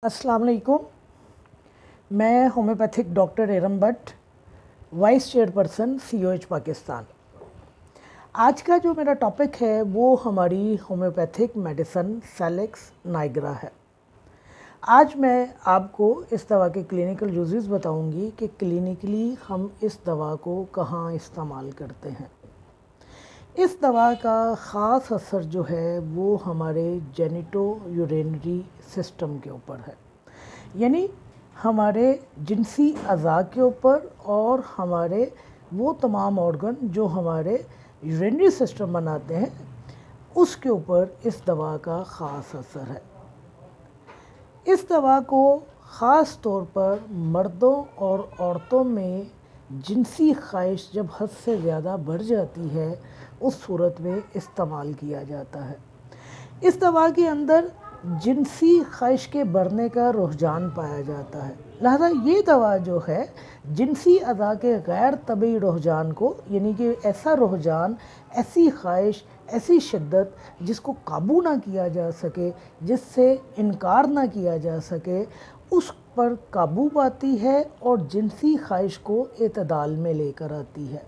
अस्सलाम वालेकुम। मैं homeopathic doctor Eram Bhatt, vice chairperson COH Pakistan. आज का जो मेरा टॉपिक है वो हमारी होम्योपैथिक मेडिसिन सेलेक्स नाइग्रा है। आज मैं आपको इस दवा के क्लिनिकल यूजेस बताऊंगी कि क्लिनिकली हम इस दवा को कहाँ इस्तेमाल करते हैं। इस दवा का ख़ास असर जो है वो हमारे जेनिटो यूरिनरी सिस्टम के ऊपर है, यानी हमारे जिनसी अज़ा के ऊपर और हमारे वो तमाम ऑर्गन जो हमारे यूरिनरी सिस्टम बनाते हैं उसके ऊपर इस दवा का ख़ास असर है। इस दवा को ख़ास तौर पर मर्दों और औरतों में जिनसी ख्वाहिश जब हद से ज़्यादा बढ़ जाती है उस सूरत में इस्तेमाल किया जाता है। इस दवा के अंदर जिनसी ख्वाहिश के बढ़ने का रुझान पाया जाता है, लिहाजा ये दवा जो है जिनसी अदा के गैर तबी रुझान को, यानी कि ऐसा रुझान, ऐसी ख्वाहिश, ऐसी शिद्दत जिसको काबू ना किया जा सके, जिससे इनकार ना किया जा सके, उस पर काबू पाती है और जिनसी ख्वाहिश को एतदाल में लेकर आती है।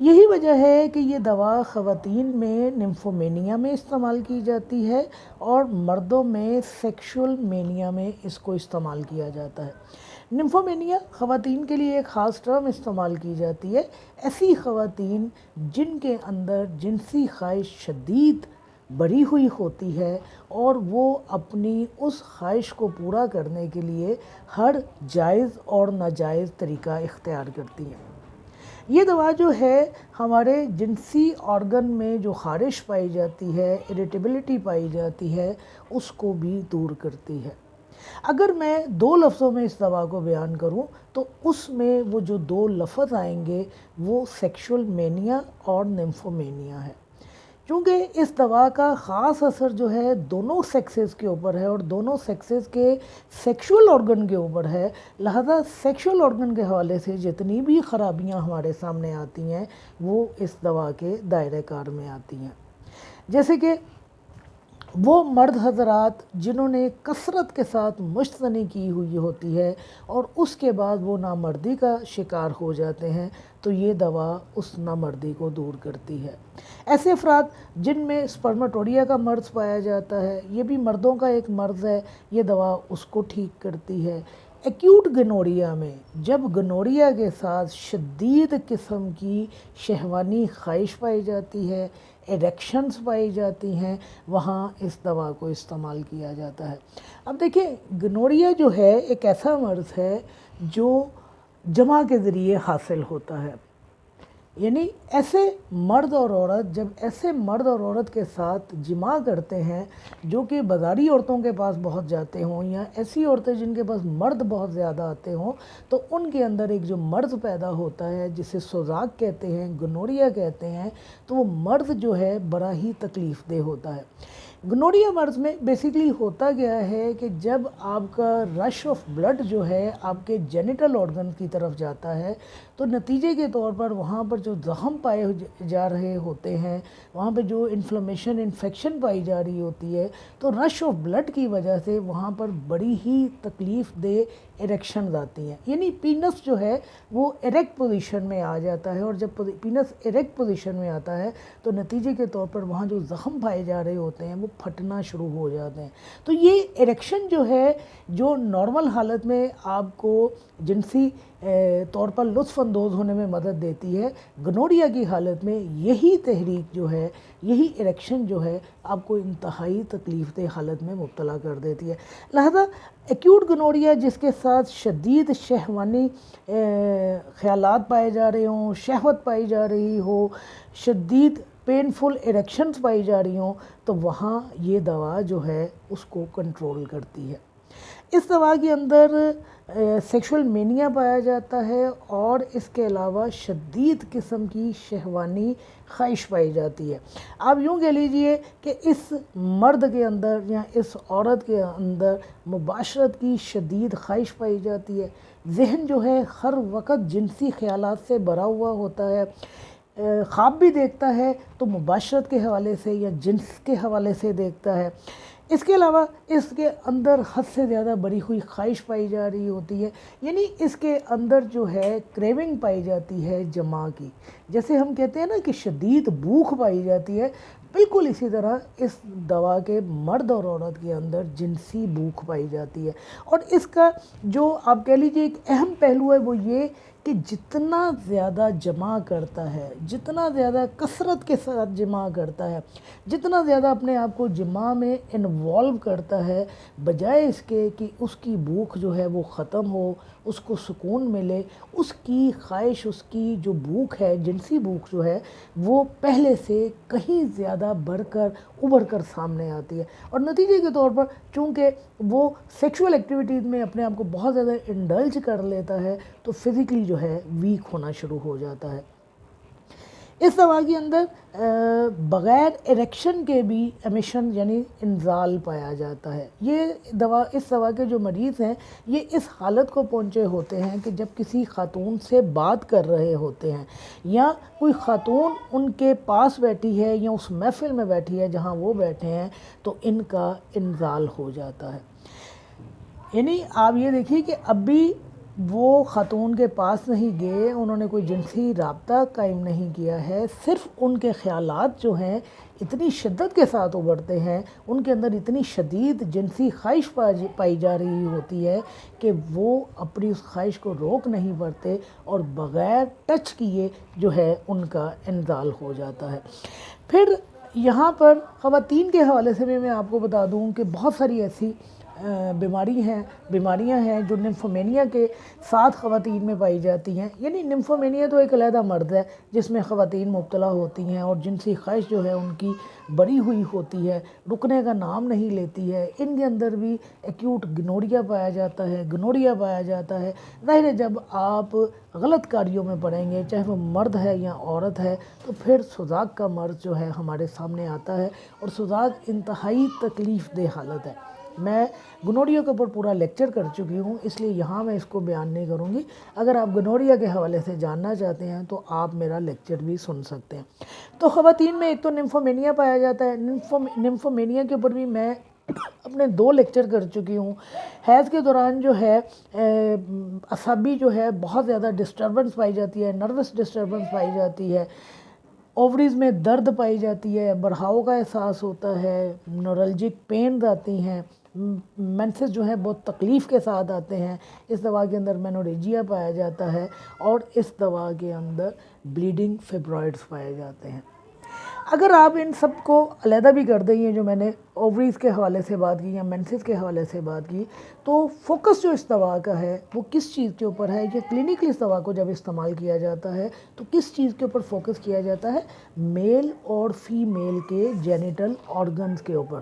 यही वजह है कि ये दवा ख़वातीन में निम्फोमेनिया में इस्तेमाल की जाती है और मर्दों में सेक्सुअल मेनिया में इसको इस्तेमाल किया जाता है। निम्फोमेनिया ख़वातीन के लिए एक ख़ास टर्म इस्तेमाल की जाती है, ऐसी ख़वातीन जिनके अंदर जिनसी ख्वाहिश शदीद बढ़ी हुई होती है और वो अपनी उस ख्वाहिश को पूरा करने के लिए हर जायज़ और नाजायज़ तरीका इख्तियार करती हैं। ये दवा जो है हमारे जिनसी ऑर्गन में जो ख़ारिश पाई जाती है, इरिटेबिलिटी पाई जाती है, उसको भी दूर करती है। अगर मैं दो लफ्ज़ों में इस दवा को बयान करूं तो उसमें वो जो दो लफ्ज़ आएंगे वो सेक्सुअल मेनिया और निम्फोमेनिया है। क्योंकि इस दवा का ख़ास असर जो है दोनों सेक्सेस के ऊपर है और दोनों सेक्सेस के सेक्सुअल ऑर्गन के ऊपर है, लिहाजा सेक्सुअल ऑर्गन के हवाले से जितनी भी ख़राबियां हमारे सामने आती हैं वो इस दवा के दायरे कार में आती हैं। जैसे कि वो मर्द हज़रात जिन्होंने कसरत के साथ मुश्तनी की हुई होती है और उसके बाद वो नामर्दी का शिकार हो जाते हैं, तो ये दवा उस नामर्दी को दूर करती है। ऐसे अफराद जिनमें स्पर्मेटोरिया का मर्ज़ पाया जाता है, ये भी मर्दों का एक मर्ज़ है, ये दवा उसको ठीक करती है। एक्यूट गनोरिया में जब गनोरिया के साथ शदीद किस्म की शहवानी ख्वाहिश पाई जाती है, इरेक्शंस पाई जाती हैं, वहाँ इस दवा को इस्तेमाल किया जाता है। अब देखिए, गनोरिया जो है एक ऐसा मर्ज़ है जो जमा के ज़रिए हासिल होता है, यानी ऐसे मर्द और औरत जब ऐसे मर्द और औरत के साथ जिमा करते हैं जो कि बाज़ारी औरतों के पास बहुत जाते हों या ऐसी औरतें जिनके पास मर्द बहुत ज़्यादा आते हों, तो उनके अंदर एक जो मर्ज़ पैदा होता है जिसे सोजाक कहते हैं, गनोरिया कहते हैं, तो वो मर्ज़ जो है बड़ा ही तकलीफ़ देह होता है। गनोरिया मर्ज़ में बेसिकली होता गया है कि जब आपका रश ऑफ ब्लड जो है आपके जेनिटल ऑर्गन की तरफ जाता है तो नतीजे के तौर पर वहाँ पर जो ज़ख़म पाए जा रहे होते हैं, वहाँ पे जो इन्फ्लेमेशन, इन्फेक्शन पाई जा रही होती है, तो रश ऑफ ब्लड की वजह से वहाँ पर बड़ी ही तकलीफ़ दे इरेक्शन आती हैं, यानी पीनस जो है वो इरेक्ट पोजीशन में आ जाता है और जब पीनस इरेक्ट पोजीशन में आता है तो नतीजे के तौर पर वहाँ जो ज़ख़म पाए जा रहे होते हैं वो फटना शुरू हो जाते हैं। तो ये इरेक्शन जो है जो नॉर्मल हालत में आपको जिनसी तौर पर लुत्फ़अंदोज़ होने में मदद देती है, गनोरिया की हालत में यही तहरीक जो है, यही इरेक्शन जो है आपको इंतहाई तकलीफ़ दे हालत में मुब्तला कर देती है। लिहाजा एक्यूट गनोरिया जिसके साथ शदीद शहवानी ख़यालात पाए जा रहे हों, शहवत पाई जा रही हो, शदीद पेनफुल इरेक्शंस पाई जा रही हों, तो वहाँ ये दवा जो है उसको कंट्रोल करती है। इस दवा के अंदर सेक्सुअल मेनिया पाया जाता है और इसके अलावा शदीद किस्म की शहवानी ख्वाहिश पाई जाती है। आप यूँ कह लीजिए कि इस मर्द के अंदर या इस औरत के अंदर मुबाशरत की शदीद ख्वाहिश पाई जाती है। ज़हन जो है हर वक्त जिनसी ख़यालात से भरा हुआ होता है, خواب بھی دیکھتا ہے تو مباشرت کے حوالے سے یا جنس کے حوالے سے دیکھتا ہے۔ اس کے علاوہ اس کے اندر حد سے زیادہ بڑھی ہوئی خواہش پائی جا رہی ہوتی ہے، یعنی اس کے اندر جو ہے کریونگ پائی جاتی ہے جماع کی، جیسے ہم کہتے ہیں نا کہ شدید بھوک پائی جاتی ہے، بالکل اسی طرح اس دوا کے مرد اور عورت کے اندر جنسی بھوک پائی جاتی ہے۔ اور اس کا جو آپ کہہ لیجیے ایک اہم پہلو ہے وہ یہ کہ جتنا زیادہ جمع کرتا ہے، جتنا زیادہ کثرت کے ساتھ جمع کرتا ہے، جتنا زیادہ اپنے آپ کو جماع میں انوالو کرتا ہے، بجائے اس کے کہ اس کی بھوک جو ہے وہ ختم ہو، اس کو سکون ملے، اس کی خواہش، اس کی جو بھوک ہے، جنسی بھوک جو ہے وہ پہلے سے کہیں زیادہ بڑھ کر ابھر کر سامنے آتی ہے، اور نتیجے کے طور پر چونکہ وہ سیکشول ایکٹیویٹیز میں اپنے آپ کو بہت زیادہ انڈلج کر لیتا ہے تو فزیکلی جو ہے ویک ہونا شروع ہو جاتا ہے۔ اس دوا کے اندر بغیر اریکشن کے بھی ایمیشن یعنی انزال پایا جاتا ہے۔ یہ دوا، اس دوا کے جو مریض ہیں یہ اس حالت کو پہنچے ہوتے ہیں کہ جب کسی خاتون سے بات کر رہے ہوتے ہیں یا کوئی خاتون ان کے پاس بیٹھی ہے یا اس محفل میں بیٹھی ہے جہاں وہ بیٹھے ہیں تو ان کا انزال ہو جاتا ہے۔ یعنی آپ یہ دیکھیے کہ اب بھی وہ خاتون کے پاس نہیں گئے، انہوں نے کوئی جنسی رابطہ قائم نہیں کیا ہے، صرف ان کے خیالات جو ہیں اتنی شدت کے ساتھ ابھرتے ہیں، ان کے اندر اتنی شدید جنسی خواہش پائی جا رہی ہوتی ہے کہ وہ اپنی اس خواہش کو روک نہیں پاتے اور بغیر ٹچ کیے جو ہے ان کا انزال ہو جاتا ہے۔ پھر یہاں پر خواتین کے حوالے سے بھی میں آپ کو بتا دوں کہ بہت ساری ایسی بیماریاں ہیں جو نمفومینیا کے ساتھ خواتین میں پائی جاتی ہیں۔ یعنی نمفومینیا تو ایک علیحدہ مرض ہے جس میں خواتین مبتلا ہوتی ہیں اور جنسی خواہش جو ہے ان کی بڑھی ہوئی ہوتی ہے، رکنے کا نام نہیں لیتی ہے۔ ان کے اندر بھی ایکیوٹ گنوریا پایا جاتا ہے، گنوریا پایا جاتا ہے۔ ظاہر ہے جب آپ غلط کاریوں میں پڑیں گے، چاہے وہ مرد ہے یا عورت ہے، تو پھر سوزاک کا مرض جو ہے ہمارے سامنے آتا ہے، اور سوزاک انتہائی تکلیف دہ حالت ہے۔ میں گنوریا کے اوپر پورا لیکچر کر چکی ہوں، اس لیے یہاں میں اس کو بیان نہیں کروں گی۔ اگر آپ گنوریا کے حوالے سے جاننا چاہتے ہیں تو آپ میرا لیکچر بھی سن سکتے ہیں۔ تو خواتین میں ایک تو نمفومینیا پایا جاتا ہے، نمفومینیا کے اوپر بھی میں اپنے 2 لیکچر کر چکی ہوں۔ حیض کے دوران جو ہے اعصابی جو ہے بہت زیادہ ڈسٹربنس پائی جاتی ہے، نروس ڈسٹربنس پائی جاتی ہے، اووریز میں درد پائی جاتی ہے، بڑھاؤ کا احساس ہوتا ہے، نورلجک پینز آتی ہیں، مینسز جو ہیں بہت تکلیف کے ساتھ آتے ہیں۔ اس دوا کے اندر مینوریجیا پایا جاتا ہے، اور اس دوا کے اندر بلیڈنگ فیبرائڈز پائے جاتے ہیں۔ اگر آپ ان سب کو علیحدہ بھی کر دیں، یہ جو میں نے اووریز کے حوالے سے بات کی یا مینسز کے حوالے سے بات کی، تو فوکس جو اس دوا کا ہے وہ کس چیز کے اوپر ہے کہ کلینکلی اس دوا کو جب استعمال کیا جاتا ہے تو کس چیز کے اوپر فوکس کیا جاتا ہے؟ میل اور فیمیل کے جینیٹل آرگنز کے اوپر۔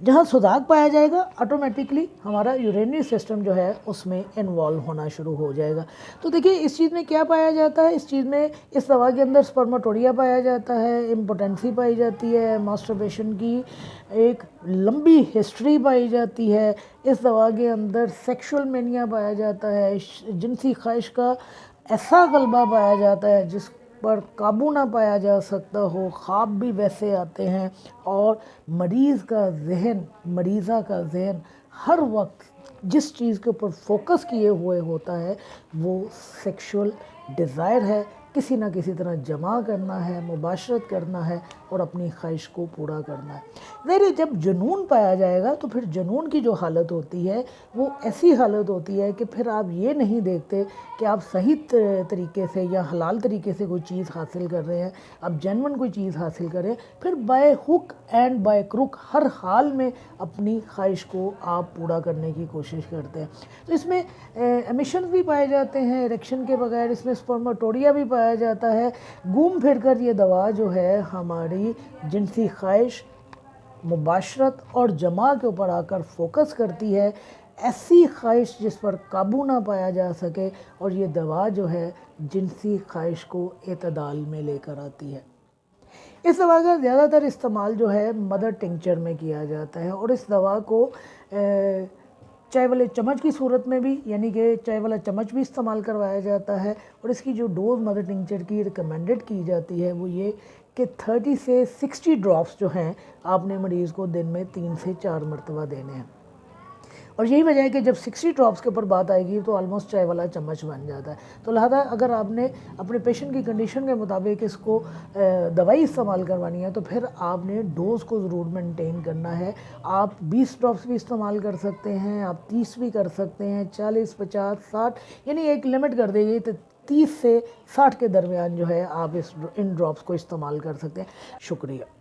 جہاں سوزاک پایا جائے گا آٹومیٹکلی ہمارا یورینری سسٹم جو ہے اس میں انوالو ہونا شروع ہو جائے گا۔ تو دیکھیے اس چیز میں کیا پایا جاتا ہے، اس چیز میں اس دوا کے اندر سپرماٹوریا پایا جاتا ہے، امپوٹنسی پائی جاتی ہے، ماسٹربیشن کی ایک لمبی ہسٹری پائی جاتی ہے، اس دوا کے اندر سیکشول مینیا پایا جاتا ہے، جنسی خواہش کا ایسا غلبہ پایا جاتا ہے جس پر قابو نہ پایا جا سکتا ہو، خواب بھی ویسے آتے ہیں، اور مریض کا ذہن، مریضہ کا ذہن ہر وقت جس چیز کے اوپر فوکس کیے ہوئے ہوتا ہے وہ سیکشول ڈیزائر ہے، کسی نہ کسی طرح جمع کرنا ہے، مباشرت کرنا ہے اور اپنی خواہش کو پورا کرنا ہے۔ ظاہر ہے جب جنون پایا جائے گا تو پھر جنون کی جو حالت ہوتی ہے وہ ایسی حالت ہوتی ہے کہ پھر آپ یہ نہیں دیکھتے کہ آپ صحیح طریقے سے یا حلال طریقے سے کوئی چیز حاصل کر رہے ہیں، آپ جینون کوئی چیز حاصل کریں، پھر by hook and by crook ہر حال میں اپنی خواہش کو آپ پورا کرنے کی کوشش کرتے ہیں۔ تو اس میں ایمیشنز بھی پائے جاتے ہیں اریکشن کے بغیر، اس میں سپرماٹوریا بھی پایا جاتا ہے۔ گھوم پھر کر یہ دوا جو ہے ہماری جنسی خواہش، مباشرت اور جماع کے اوپر آ کر فوکس کرتی ہے، ایسی خواہش جس پر قابو نہ پایا جا سکے، اور یہ دوا جو ہے جنسی خواہش کو اعتدال میں لے کر آتی ہے۔ اس دوا کا زیادہ تر استعمال جو ہے مدر ٹنکچر میں کیا جاتا ہے، اور اس دوا کو चाय वाले चम्मच की सूरत में भी, यानी कि चाय वाला चम्मच भी इस्तेमाल करवाया जाता है। और इसकी जो डोज मदर टिंचर की रिकमेंडेड की जाती है वो ये कि 30 से 60 ड्रॉप्स जो हैं आपने मरीज़ को दिन में 3 से 4 मरतबा देने हैं। और यही वजह है कि जब 60 ड्रॉप्स के ऊपर बात आएगी तो ऑलमोस्ट चाय वाला चम्मच बन जाता है। तो लिहाजा अगर आपने अपने पेशेंट की कंडीशन के मुताबिक इसको दवाई इस्तेमाल करवानी है तो फिर आपने डोज़ को ज़रूर मेंटेन करना है। आप 20 ड्रॉप्स भी इस्तेमाल कर सकते हैं, आप 30 भी कर सकते हैं, 40, 50, 60, यानी एक लिमिट कर देंगे तो 30 से 60 के दरमियान जो है आप इन ड्रॉप्स को इस्तेमाल कर सकते हैं। शुक्रिया।